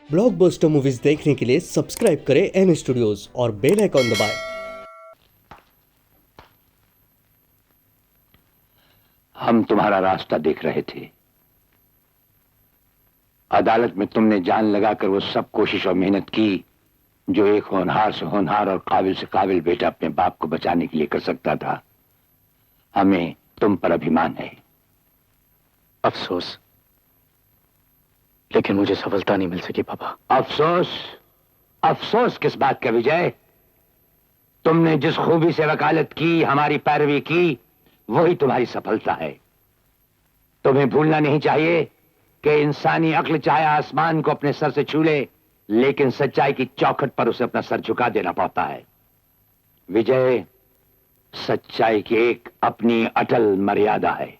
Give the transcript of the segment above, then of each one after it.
Blockbuster movies देखने के लिए सब्सक्राइब करें एन स्टूडियोज और बेल आइकॉन दबाएं। हम तुम्हारा रास्ता देख रहे थे। अदालत में तुमने जान लगाकर वो सब कोशिश और मेहनत की जो एक होनहार से होनहार और काबिल से काबिल बेटा अपने बाप को बचाने के लिए कर सकता था। हमें तुम पर अभिमान है। अफसोस, लेकिन मुझे सफलता नहीं मिल सकी पापा। अफसोस? अफसोस किस बात का विजय? तुमने जिस खूबी से वकालत की, हमारी पैरवी की, वही तुम्हारी सफलता है। तुम्हें भूलना नहीं चाहिए कि इंसानी अक्ल चाहे आसमान को अपने सर से छू ले, लेकिन सच्चाई की चौखट पर उसे अपना सर झुका देना पड़ता है। विजय, सच्चाई की एक अपनी अटल मर्यादा है।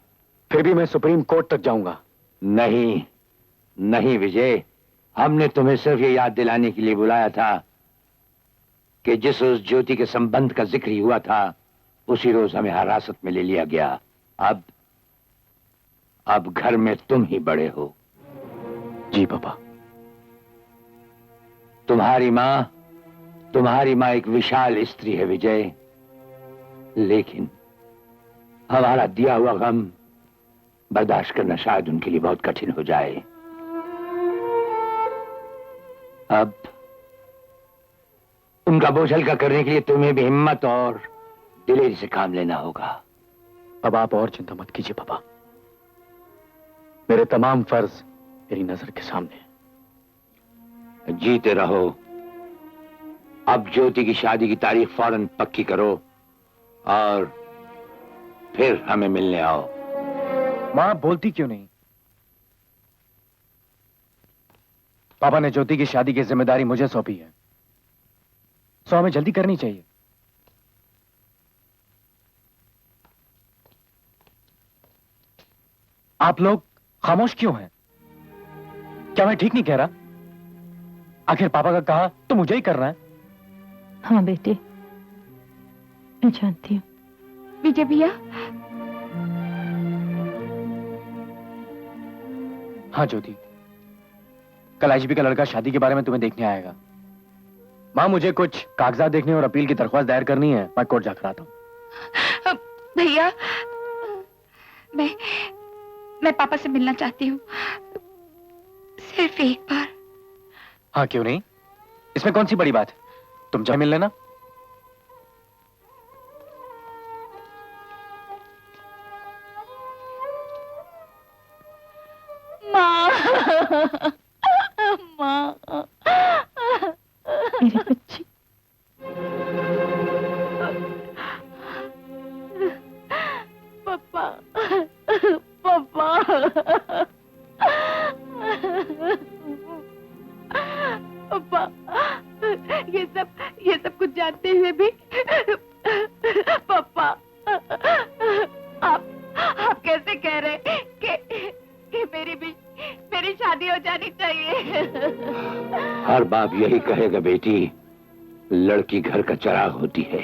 फिर भी मैं सुप्रीम कोर्ट तक जाऊंगा। नहीं नहीं विजय, हमने तुम्हें सिर्फ ये याद दिलाने के लिए बुलाया था कि जिस रोज ज्योति के संबंध का जिक्र ही हुआ था, उसी रोज हमें हिरासत में ले लिया गया। अब घर में तुम ही बड़े हो। जी पापा। तुम्हारी मां एक विशाल स्त्री है विजय, लेकिन हमारा दिया हुआ गम बर्दाश्त करना शायद उनके लिए बहुत कठिन हो जाए। अब उनका बोझ हल्का करने के लिए तुम्हें भी हिम्मत और दिलेरी से काम लेना होगा। अब आप और चिंता मत कीजिए पापा, मेरे तमाम फर्ज मेरी नजर के सामने हैं। जीते रहो। अब ज्योति की शादी की तारीख फौरन पक्की करो और फिर हमें मिलने आओ। मां बोलती क्यों नहीं? पापा ने ज्योति की शादी की जिम्मेदारी मुझे सौंपी है, सो हमें जल्दी करनी चाहिए। आप लोग खामोश क्यों हैं? क्या मैं ठीक नहीं कह रहा? आखिर पापा का कहा तो मुझे ही करना है। हाँ बेटे, मैं जानती हूँ। विजय भैया। हाँ ज्योति, कल आईजीपी का लड़का शादी के बारे में तुम्हें देखने आएगा। मां, मुझे कुछ कागजात देखने और अपील की दरख्वास्त दायर करनी है। मैं कोर्ट जाकर आता हूं। भैया, मैं पापा से मिलना चाहती हूँ, सिर्फ एक बार। हाँ क्यों नहीं, इसमें कौन सी बड़ी बात है? तुम जाओ मिल लेना। माँ, माँ, मेरी बच्ची। पापा, पापा, पापा, ये सब कुछ जानते हुए भी पापा, आप कैसे कह रहे कि मेरी शादी हो जानी चाहिए? हर बाप यही कहेगा बेटी, लड़की घर का चिराग होती है।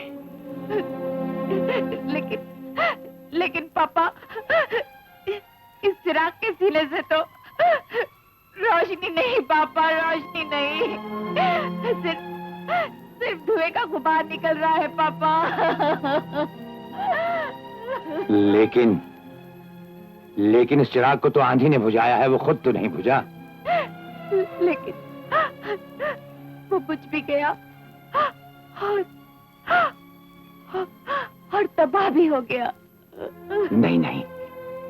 लेकिन पापा, इस चिराग के सीने से तो रोशनी नहीं पापा, रोशनी नहीं, सिर्फ धुएं का गुबार निकल रहा है पापा। लेकिन इस चिराग को तो आंधी ने बुझाया है, वो खुद तो नहीं बुझा। लेकिन वो बुझ भी गया और तबाह भी हो गया। नहीं नहीं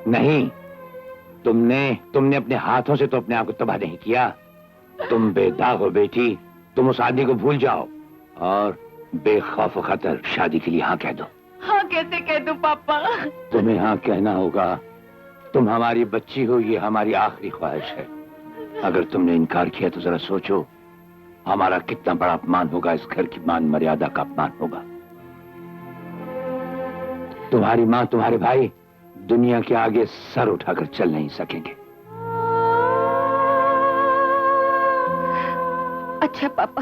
नहीं, तुमने अपने हाथों से तो अपने आप को तबाह नहीं किया। तुम बेदाग हो बेटी, तुम उस आदमी को भूल जाओ और बेखौफ खतर शादी के लिए हाँ कह दो। हाँ कैसे कह दूं पापा? तुम्हें हाँ कहना होगा। तुम हमारी बच्ची हो, ये हमारी आखिरी ख्वाहिश है। अगर तुमने इनकार किया तो जरा सोचो, हमारा कितना बड़ा अपमान होगा, इस घर की मान मर्यादा का अपमान होगा। तुम्हारी माँ, तुम्हारे भाई दुनिया के आगे सर उठाकर चल नहीं सकेंगे। अच्छा पापा,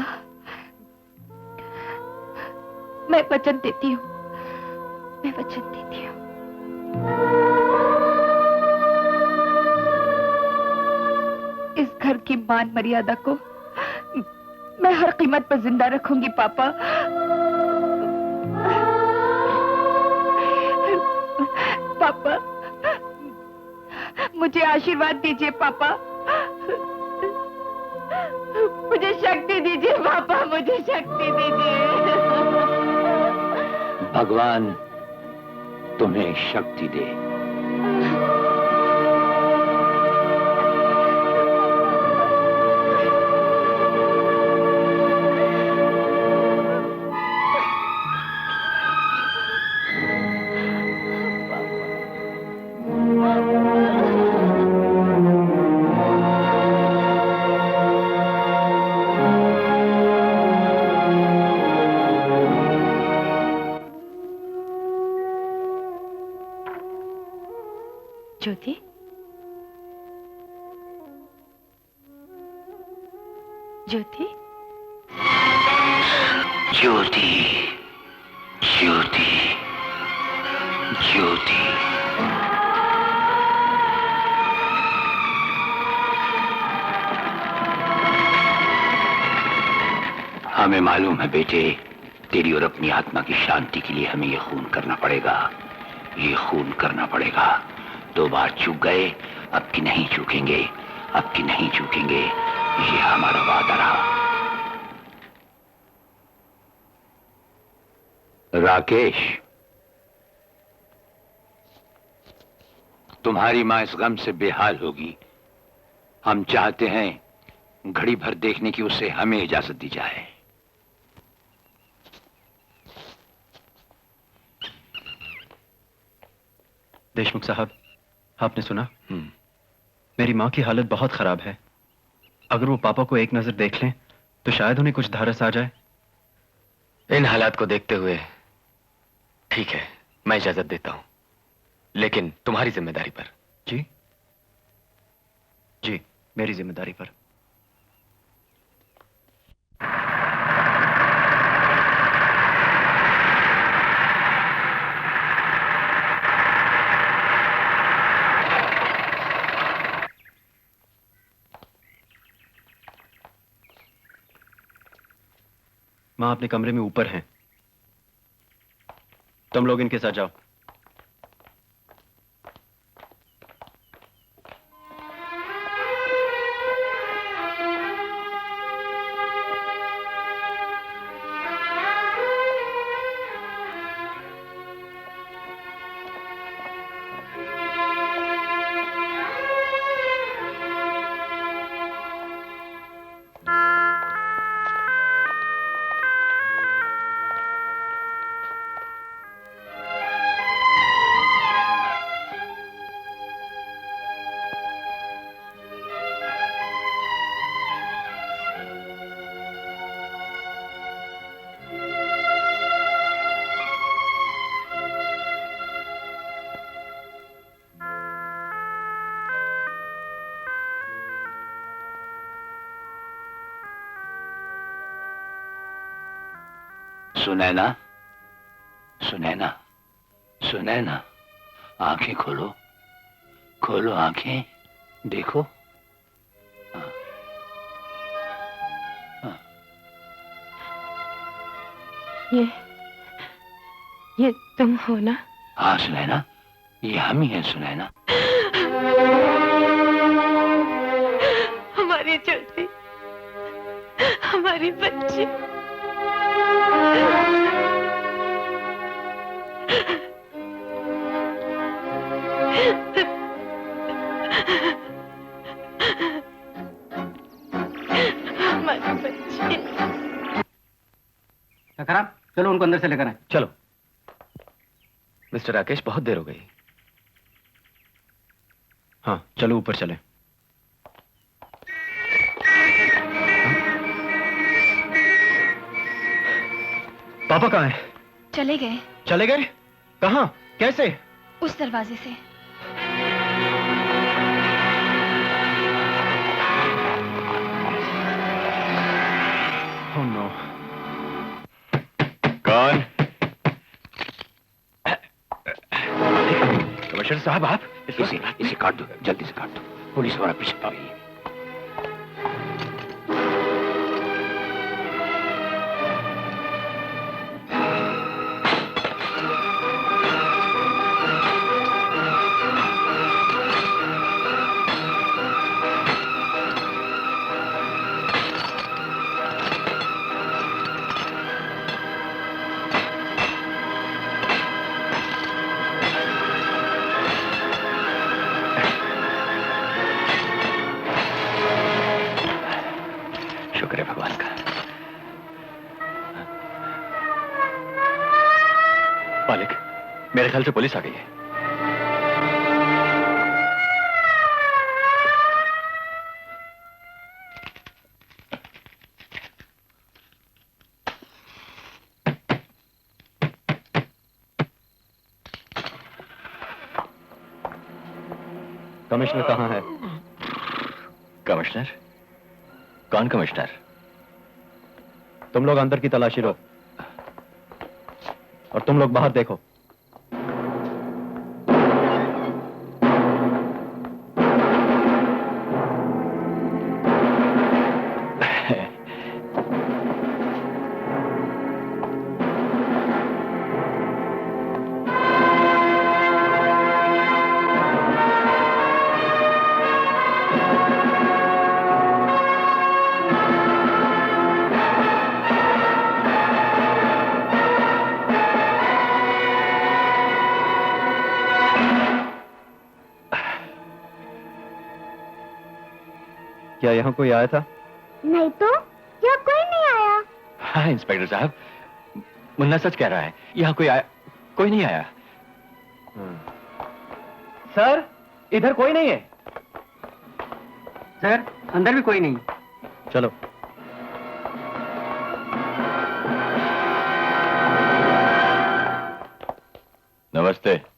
मैं वचन देती हूँ, मैं वचन देती हूँ। इस घर की मान मर्यादा को मैं हर कीमत पर जिंदा रखूंगी पापा। पापा, मुझे आशीर्वाद दीजिए पापा। मुझे शक्ति दीजिए पापा, मुझे शक्ति दीजिए। भगवान तुम्हें शक्ति दे। ज्योति, ज्योति, ज्योति, ज्योति, ज्योति। हमें मालूम है बेटे, तेरी और अपनी आत्मा की शांति के लिए हमें ये खून करना पड़ेगा, ये खून करना पड़ेगा। 2 बार चूक गए, अब की नहीं चूकेंगे, अब की नहीं चूकेंगे, ये हमारा वादा रहा। राकेश, तुम्हारी मां इस गम से बेहाल होगी। हम चाहते हैं घड़ी भर देखने की उसे हमें इजाजत दी जाए। देशमुख साहब, आपने सुना? मेरी माँ की हालत बहुत खराब है। अगर वो पापा को एक नजर देख लें तो शायद उन्हें कुछ धारस आ जाए। इन हालात को देखते हुए ठीक है, मैं इजाजत देता हूं, लेकिन तुम्हारी जिम्मेदारी पर। जी जी, मेरी जिम्मेदारी पर। माँ अपने कमरे में ऊपर हैं, तुम लोग इनके साथ जाओ। सुनैना, सुनैना, सुनैना, आंखें खोलो, खोलो आंखें, देखो। हाँ, हाँ। ये तुम हो ना? हाँ सुनैना, ये हम ही हैं सुनैना। हमारी ज्योति, हमारी बच्ची। हमारी बच्ची। खराब, चलो उनको अंदर से लेकर आए। चलो। मिस्टर राकेश, बहुत देर हो गई। हाँ चलो, ऊपर चले। पापा कहाँ हैं? चले गए। चले गए? कहाँ? कैसे? उस दरवाजे से। Oh no. कौन? कमिश्नर साहब, आप इसे काट दो, जल्दी से काट दो, पुलिस हमारा पीछे आ रही है। करे भगवान का। मालिक, मेरे ख्याल से पुलिस आ गई है। कमिश्नर कहाँ है? कमिश्नर? कौन कमिश्नर? तुम लोग अंदर की तलाशी लो और तुम लोग बाहर देखो। क्या यहाँ कोई आया था? नहीं तो यहाँ कोई नहीं आया। हाँ इंस्पेक्टर साहब, मुन्ना सच कह रहा है, यहाँ कोई नहीं आया। सर, इधर कोई नहीं है। सर, अंदर भी कोई नहीं। चलो। नमस्ते।